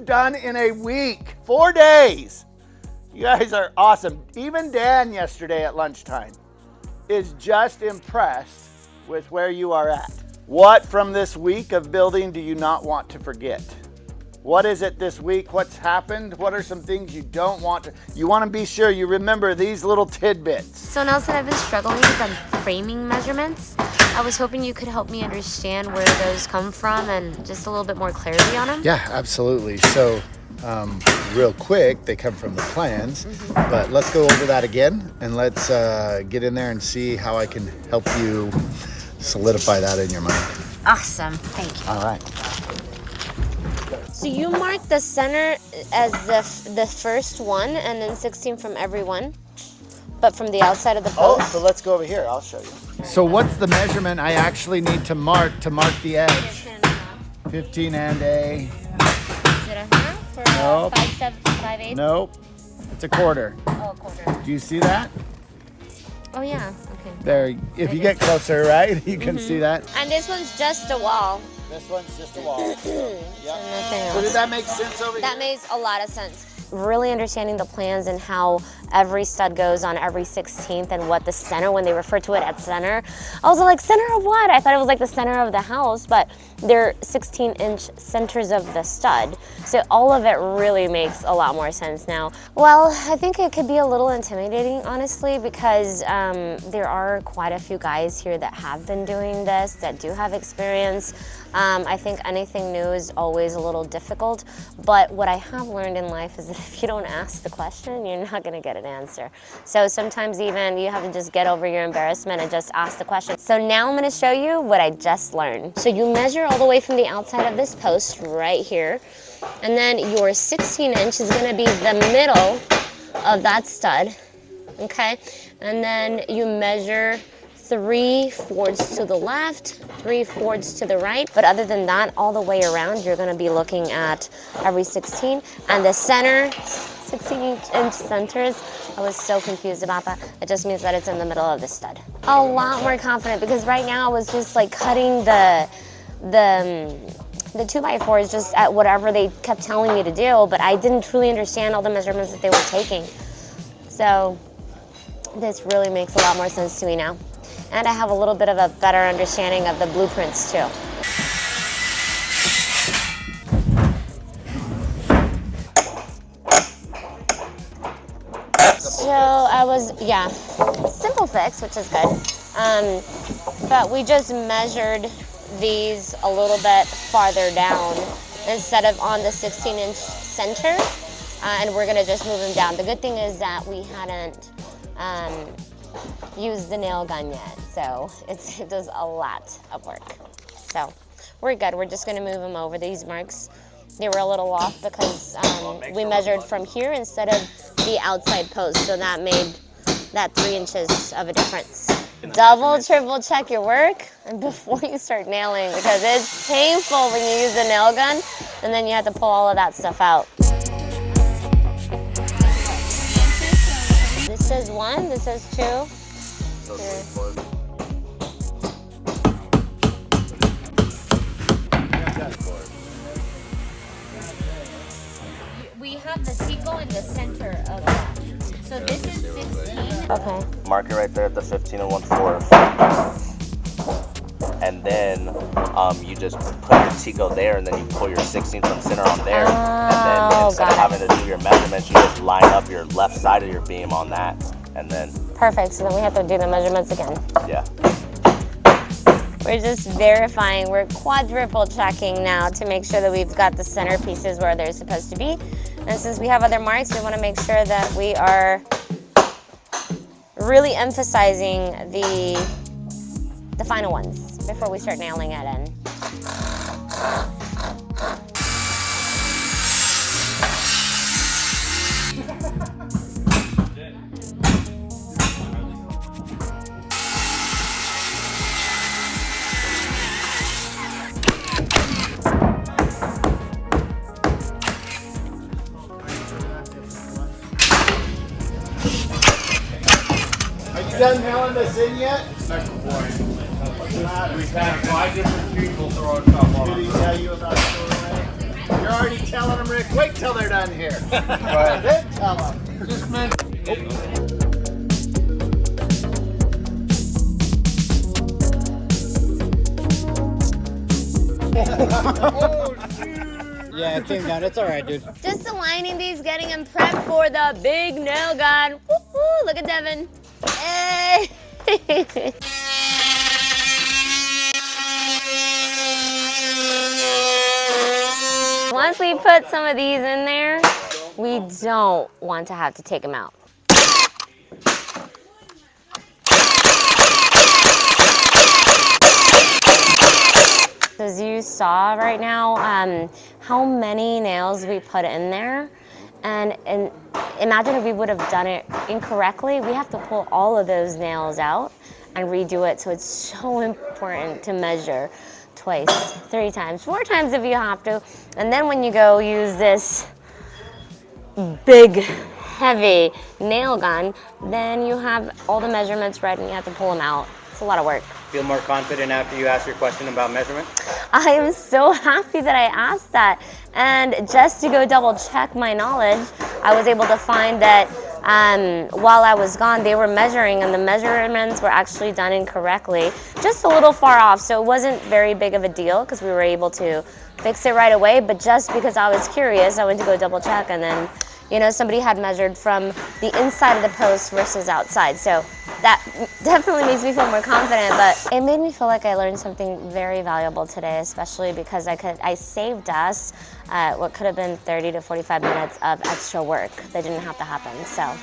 you've done in a week. 4 days. You guys are awesome. Even Dan yesterday at lunchtime is just impressed with where you are at. What from this week of building do you not want to forget? What is it this week? What's happened? What are some things you don't want to? You want to be sure you remember these little tidbits. So Nelson, I've been struggling with the framing measurements. I was hoping you could help me understand where those come from and just a little bit more clarity on them. Yeah, absolutely. So real quick, they come from the plans, but let's go over that again and let's get in there and see how I can help you solidify that in your mind. Awesome, thank you. All right. So you mark the center as the first one and then 16 from every one, but from the outside of the post? Oh, so let's go over here. I'll show you. So what's the measurement I actually need to mark the edge? 15 and a... Is it a half or Nope. 5/8? Nope. It's a quarter. Oh, a quarter. Do you see that? Oh yeah, okay. There, if you get closer, right, you can see that. And this one's just a wall. This one's just a wall. So, yeah. Nothing else. So did that make sense over here? That makes a lot of sense. Really understanding the plans and how every stud goes on every 16th and what the center, when they refer to it at center. I was like, center of what? I thought it was like the center of the house, but they're 16-inch centers of the stud. So all of it really makes a lot more sense now. Well, I think it could be a little intimidating, honestly, because there are quite a few guys here that have been doing this, that do have experience. I think anything new is always a little difficult, but what I have learned in life is that if you don't ask the question, you're not gonna get an answer. So sometimes even you have to just get over your embarrassment and just ask the question. So now I'm gonna show you what I just learned. So you measure all the way from the outside of this post right here, and then your 16-inch is gonna be the middle of that stud, okay? And then you measure 3 forwards to the left, 3 forwards to the right. But other than that, all the way around, you're gonna be looking at every 16. And the center, 16-inch centers, I was so confused about that. It just means that it's in the middle of the stud. A lot more confident, because right now I was just like cutting the 2x4s just at whatever they kept telling me to do, but I didn't truly understand all the measurements that they were taking. So this really makes a lot more sense to me now. And I have a little bit of a better understanding of the blueprints too. So I was, simple fix, which is good. But we just measured these a little bit farther down instead of on the 16-inch center. And we're gonna just move them down. The good thing is that we hadn't used the nail gun yet, so it does a lot of work. So we're good. We're just gonna move them over. These marks, they were a little off because we measured from here instead of the outside post, so that made that 3 inches of a difference. Double, triple check your work before you start nailing, because it's painful when you use the nail gun and then you have to pull all of that stuff out. This says 1, this says 2. We have the Tico in the center of that. So this is 16. Okay. Mark it right there at the 15 and 1/4. And then you just put your Tico there, and then you pull your 16 from center on there. And then instead of having to do your measurements, you just line up your left side of your beam on that. And then. Perfect, so then we have to do the measurements again. Yeah. We're just verifying, we're quadruple checking now to make sure that we've got the center pieces where they're supposed to be. And since we have other marks, we want to make sure that we are really emphasizing the final ones before we start nailing it in. You done nailing this in yet? We've had 5 different people throw stuff on. Did he tell you about the story? You're already telling them, Rick. Wait till they're done here. Then tell them. Just meant. Yeah, it came down. It's all right, dude. Just aligning these, getting them prepped for the big nail gun. Woo woo, look at Devin. Hey. Once we put some of these in there, we don't want to have to take them out. As you saw right now, how many nails we put in there, and imagine if we would have done it incorrectly. We have to pull all of those nails out and redo it. So it's so important to measure twice, 3 times, 4 times if you have to. And then when you go use this big, heavy nail gun, then you have all the measurements right and you have to pull them out. It's a lot of work. Feel more confident after you asked your question about measurement? I am so happy that I asked that. And just to go double check my knowledge, I was able to find that while I was gone, they were measuring and the measurements were actually done incorrectly, just a little far off. So it wasn't very big of a deal because we were able to fix it right away. But just because I was curious, I went to go double check, and then, you know, somebody had measured from the inside of the post versus outside. So that definitely makes me feel more confident, but it made me feel like I learned something very valuable today, especially because I saved us what could have been 30 to 45 minutes of extra work that didn't have to happen. So